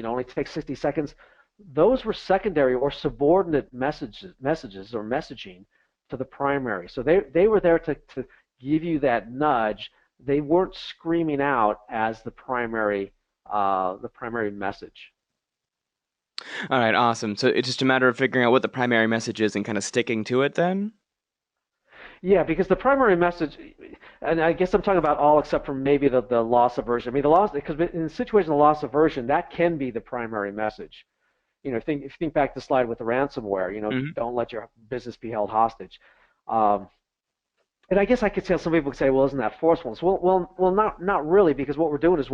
only takes 60 seconds, those were secondary or subordinate messages or messaging to the primary. So they were there to give you that nudge. They weren't screaming out as the primary message. All right, awesome. So it's just a matter of figuring out what the primary message is and kind of sticking to it then? Yeah, because the primary message, and I guess I'm talking about all except for maybe the loss aversion. I mean, because in the situation of loss aversion, that can be the primary message. If you think back to the slide with the ransomware, don't let your business be held hostage. And I guess I could say some people could say, well, isn't that forcefulness? Well, not really, because what we're doing is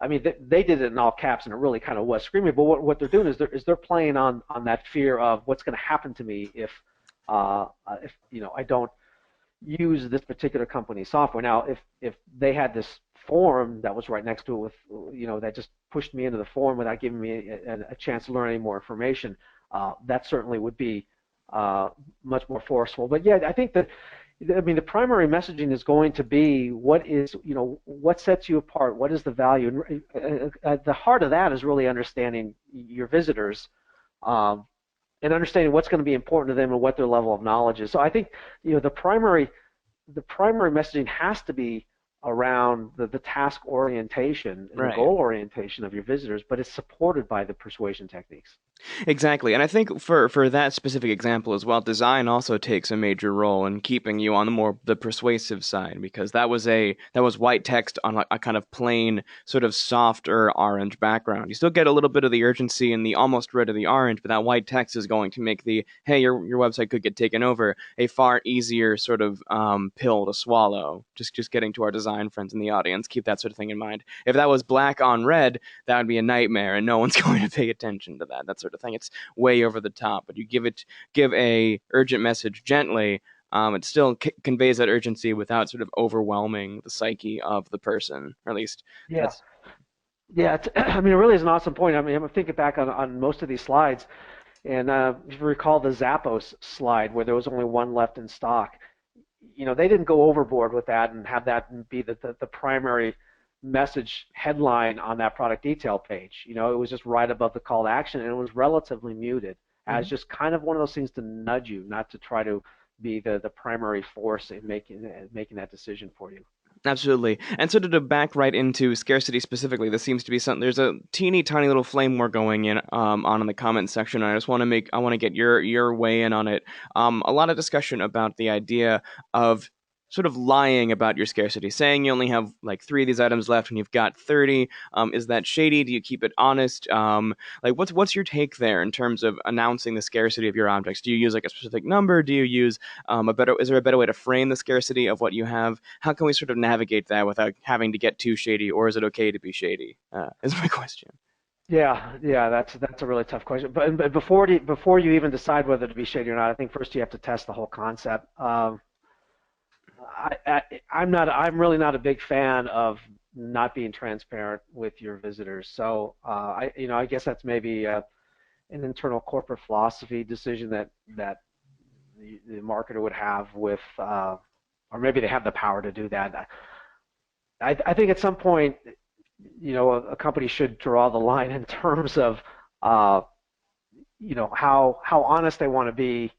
they did it in all caps, and it really kind of was screaming. But what they're doing is they're playing on that fear of what's going to happen to me if I don't use this particular company's software. Now, if they had this form that was right next to it with that just pushed me into the form without giving me a chance to learn any more information, that certainly would be much more forceful. But yeah, I think that. I mean, the primary messaging is going to be what sets you apart, what is the value, and the heart of that is really understanding your visitors, and understanding what's going to be important to them and what their level of knowledge is. So I think the primary messaging has to be around the task orientation and Right. the goal orientation of your visitors, but it's supported by the persuasion techniques. Exactly, and I think for that specific example as well, design also takes a major role in keeping you on the persuasive side, because that was white text on a kind of plain sort of soft or orange background. You still get a little bit of the urgency and the almost red of the orange, but that white text is going to make the hey, your website could get taken over a far easier sort of pill to swallow. Just getting to our design sign, friends in the audience. Keep that sort of thing in mind. If that was black on red, that would be a nightmare, and no one's going to pay attention to that sort of thing. It's way over the top, but you give a urgent message gently. It still conveys that urgency without sort of overwhelming the psyche of the person, or at least Yeah. that's. Yeah, I mean, it really is an awesome point. I mean, I'm thinking back on most of these slides, and if you recall the Zappos slide where there was only one left in stock, they didn't go overboard with that and have that be the primary message headline on that product detail page. It was just right above the call to action, and it was relatively muted as just kind of one of those things to nudge you, not to try to be the primary force in making that decision for you. Absolutely. And so to back right into scarcity specifically, this seems to be something. There's a teeny tiny little flame war going on in the comment section. And I want to get your weigh in on it. A lot of discussion about the idea of sort of lying about your scarcity, saying you only have like 3 of these items left when you've got 30. Is that shady? Do you keep it honest? Like what's your take there in terms of announcing the scarcity of your objects? Do you use like a specific number? Do you use is there a better way to frame the scarcity of what you have? How can we sort of navigate that without having to get too shady, or is it okay to be shady? Is my question. Yeah, that's a really tough question. But before you even decide whether to be shady or not, I think first you have to test the whole concept. I'm really not a big fan of not being transparent with your visitors. So I guess that's maybe an internal corporate philosophy decision that the marketer would have with, or maybe they have the power to do that. I think at some point, a company should draw the line in terms of, how honest they want to be,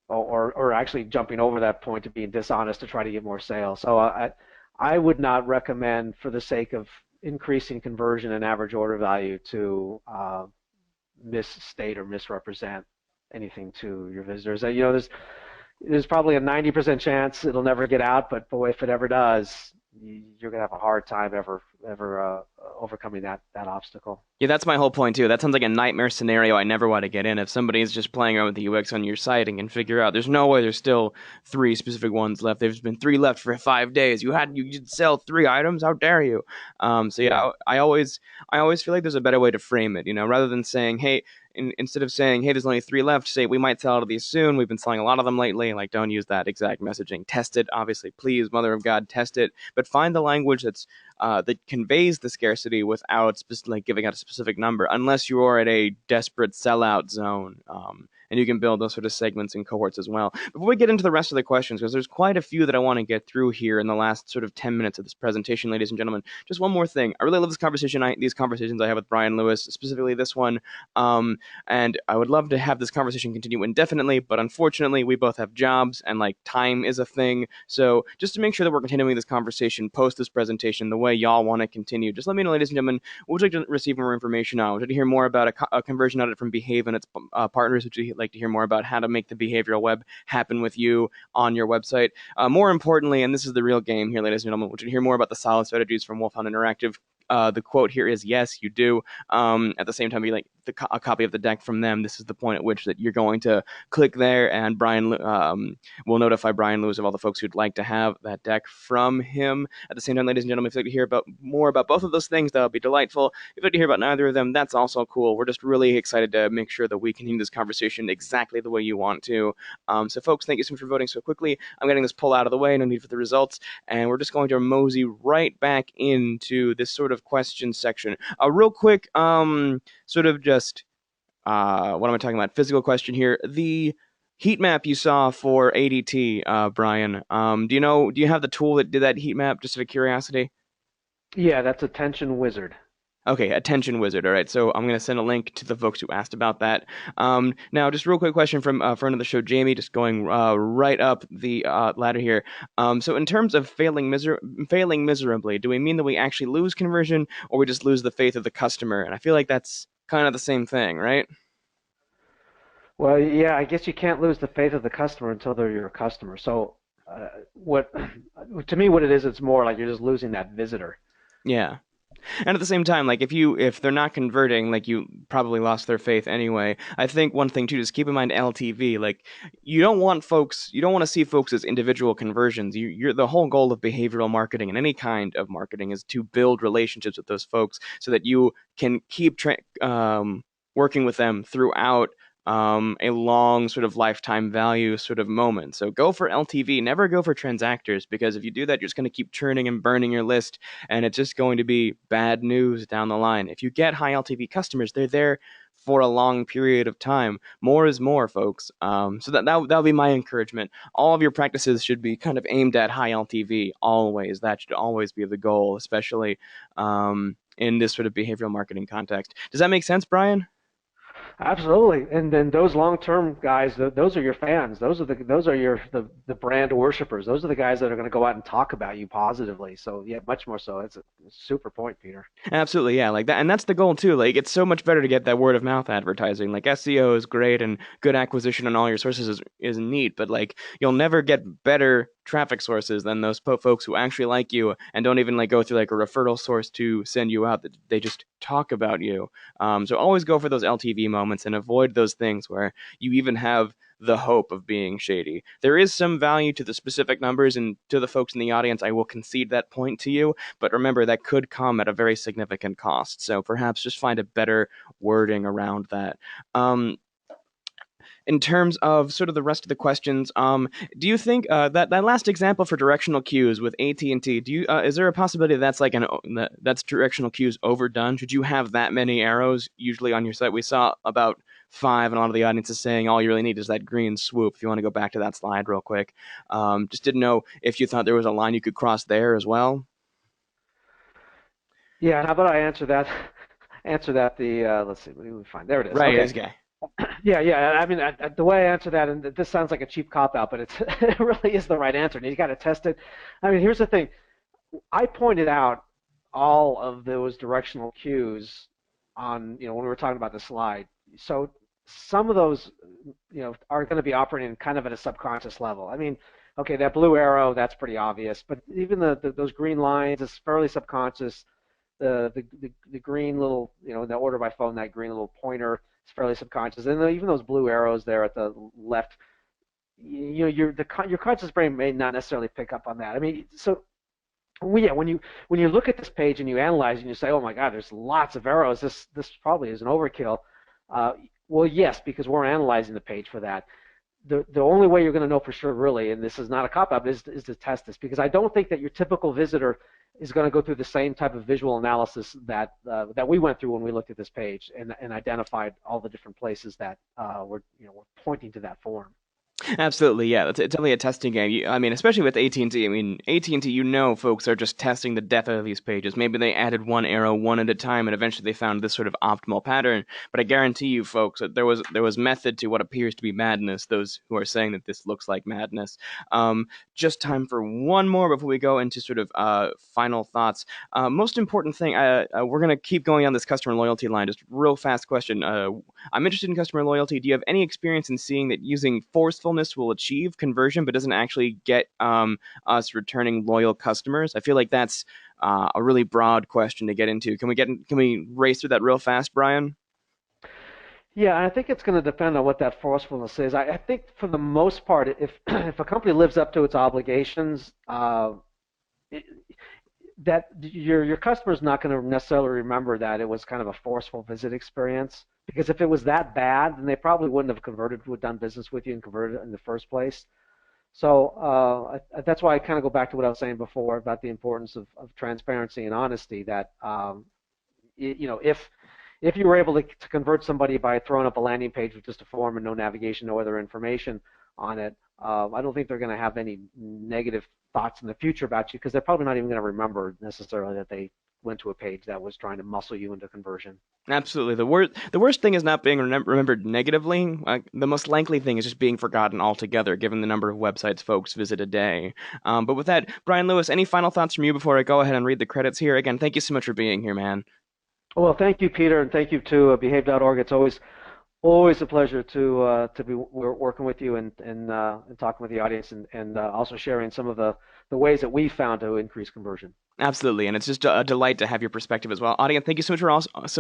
or actually jumping over that point to being dishonest to try to get more sales. So I would not recommend, for the sake of increasing conversion and average order value, to misstate or misrepresent anything to your visitors. There's probably a 90% chance it'll never get out, but boy, if it ever does, you're gonna have a hard time ever overcoming that obstacle. Yeah, that's my whole point too. That sounds like a nightmare scenario I never want to get in. If somebody's just playing around with the UX on your site and can figure out there's no way there's still 3 specific ones left. There's been 3 left for 5 days. You did sell 3 items. How dare you? So Yeah. yeah, I always feel like there's a better way to frame it. Rather than saying, hey, instead of saying, hey, there's only 3 left, say we might sell out of these soon. We've been selling a lot of them lately. Like, don't use that exact messaging. Test it, obviously, please, Mother of God, test it. But find the language that conveys the scarcity without giving out a specific number, unless you are at a desperate sellout zone. And you can build those sort of segments and cohorts as well. Before we get into the rest of the questions, because there's quite a few that I want to get through here in the last sort of 10 minutes of this presentation, ladies and gentlemen, just one more thing. I really love these conversations I have with Brian Lewis, specifically this one. And I would love to have this conversation continue indefinitely, but unfortunately, we both have jobs, and like time is a thing. So just to make sure that we're continuing this conversation post this presentation the way y'all want to continue, just let me know, ladies and gentlemen, what would you like to receive more information on? Would you like to hear more about a conversion audit from Behave and its partners? Would you like to hear more about how to make the behavioral web happen with you on your website? More importantly, and this is the real game here, ladies and gentlemen, would you hear more about the solid strategies from Wolfhound Interactive? The quote here is, yes, you do. At the same time, you like a copy of the deck from them. This is the point at which that you're going to click there, and Brian will notify Brian Lewis of all the folks who'd like to have that deck from him. At the same time, ladies and gentlemen, if you'd like to hear more about both of those things, that would be delightful. If you'd like to hear about neither of them, that's also cool. We're just really excited to make sure that we continue this conversation exactly the way you want to. So folks, thank you so much for voting so quickly. I'm getting this poll out of the way, no need for the results, and we're just going to mosey right back into this sort of question section. Real quick, sort of just what am I talking about? Physical question here. The heat map you saw for ADT, Brian. Do you have the tool that did that heat map? Just out of curiosity. Yeah, that's Attention Wizard. Okay, Attention Wizard. All right, so I'm going to send a link to the folks who asked about that. Now, just a real quick question from a friend of the show, Jamie, just going right up the ladder here. So in terms of failing miserably, do we mean that we actually lose conversion, or we just lose the faith of the customer? And I feel like that's kind of the same thing, right? Well, yeah, I guess you can't lose the faith of the customer until they're your customer. So, what to me, what it is, it's more like you're just losing that visitor. Yeah. And at the same time, like if they're not converting, like you probably lost their faith anyway. I think one thing too, just keep in mind LTV. Like you don't want to see folks as individual conversions. You're the whole goal of behavioral marketing and any kind of marketing is to build relationships with those folks so that you can keep working with them throughout a long sort of lifetime value sort of moment. So go for LTV, never go for transactors, because if you do that, you're just going to keep churning and burning your list, and it's just going to be bad news down the line. If you get high LTV customers, they're there for a long period of time. More is more, folks. So that'll be my encouragement. All of your practices should be kind of aimed at high LTV always. That should always be the goal, especially in this sort of behavioral marketing context. Does that make sense, Brian? Absolutely, and then those long-term guys, those are your fans. Those are the brand worshipers. Those are the guys that are going to go out and talk about you positively. So yeah, much more so. It's a super point, Peter. Absolutely, yeah, like that, and that's the goal too. Like, it's so much better to get that word of mouth advertising. Like, SEO is great, and good acquisition on all your sources is neat, but like, you'll never get better traffic sources than those folks who actually like you and don't even like go through like a referral source to send you out. That they just talk about you. So always go for those LTV moments and avoid those things where you even have the hope of being shady. There is some value to the specific numbers, and to the folks in the audience, I will concede that point to you. But remember, that could come at a very significant cost. So perhaps just find a better wording around that. In terms of sort of the rest of the questions, do you think that last example for directional cues with AT&T, is there a possibility that's like that's directional cues overdone? Should you have that many arrows usually on your site? We saw about 5, and a lot of the audience is saying all you really need is that green swoop. If you want to go back to that slide real quick, just didn't know if you thought there was a line you could cross there as well. Yeah, and how about I answer that? Answer that. Let's see. What do we find? There it is. Right, Okay. this guy. Yeah, yeah. I mean, the way I answer that, and this sounds like a cheap cop out, but it really is the right answer. And you got to test it. I mean, here's the thing. I pointed out all of those directional cues on, when we were talking about the slide. So some of those, are going to be operating kind of at a subconscious level. I mean, okay, that blue arrow, that's pretty obvious, but even those green lines, it's fairly subconscious. The green little, the order by phone, that green little pointer is fairly subconscious. And even those blue arrows there at the left, your conscious brain may not necessarily pick up on that. I mean, so yeah, when you look at this page and you analyze and you say, oh my God, there's lots of arrows. This probably is an overkill. Well, yes, because we're analyzing the page for that. The only way you're going to know for sure, really, and this is not a cop-out, is to test this, because I don't think that your typical visitor is going to go through the same type of visual analysis that we went through when we looked at this page and identified all the different places that were pointing to that form. Absolutely, yeah. It's definitely a testing game. I mean, especially with AT&T. I mean, AT&T, folks are just testing the depth of these pages. Maybe they added one arrow one at a time, and eventually they found this sort of optimal pattern. But I guarantee you, folks, that there was method to what appears to be madness. Those who are saying that this looks like madness. Just time for one more before we go into sort of final thoughts. Most important thing, we're gonna keep going on this customer loyalty line. Just real fast question. I'm interested in customer loyalty. Do you have any experience in seeing that using forcefulness will achieve conversion but doesn't actually get us returning loyal customers? I feel like that's a really broad question to get into. Can we race through that real fast, Brian? Yeah, I think it's going to depend on what that forcefulness is. I think for the most part, if if a company lives up to its obligations, it, that your customer's not going to necessarily remember that it was kind of a forceful visit experience. Because if it was that bad, then they probably wouldn't have converted, would done business with you and converted in the first place. So that's why I kind of go back to what I was saying before about the importance of transparency and honesty. That if you were able to convert somebody by throwing up a landing page with just a form and no navigation, no other information on it, I don't think they're going to have any negative thoughts in the future about you, because they're probably not even going to remember necessarily that they went to a page that was trying to muscle you into conversion. Absolutely. The worst thing is not being remembered negatively. The most likely thing is just being forgotten altogether, given the number of websites folks visit a day. But with that, Brian Lewis, any final thoughts from you before I go ahead and read the credits here? Again, thank you so much for being here, man. Well, thank you, Peter, and thank you to Behave.org. It's always a pleasure to be working with you and talking with the audience, and also sharing some of the ways that we found to increase conversion. Absolutely, and it's just a delight to have your perspective as well. Audience, thank you so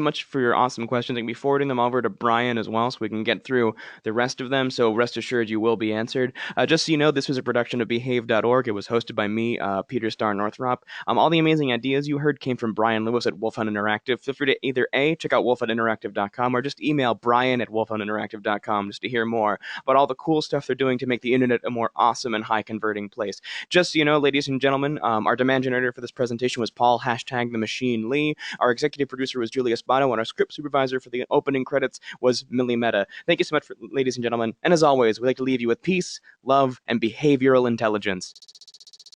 much for your awesome questions. I'm going to be forwarding them over to Brian as well so we can get through the rest of them, so rest assured you will be answered. Just so you know, this was a production of Behave.org. It was hosted by me, Peter Starr Northrop. All the amazing ideas you heard came from Brian Lewis at Wolf Hunt Interactive. Feel free to either A, check out wolfhuntinteractive.com, or just email Brian at wolfhuntinteractive.com just to hear more about all the cool stuff they're doing to make the internet a more awesome and high-converting place. Just so you know, ladies and gentlemen, our demand generator for this presentation was Paul #TheMachineLee. Our executive producer was Julia Spano, and our script supervisor for the opening credits was Millie Meta. Thank you so much, ladies and gentlemen. And as always, we'd like to leave you with peace, love, and behavioral intelligence.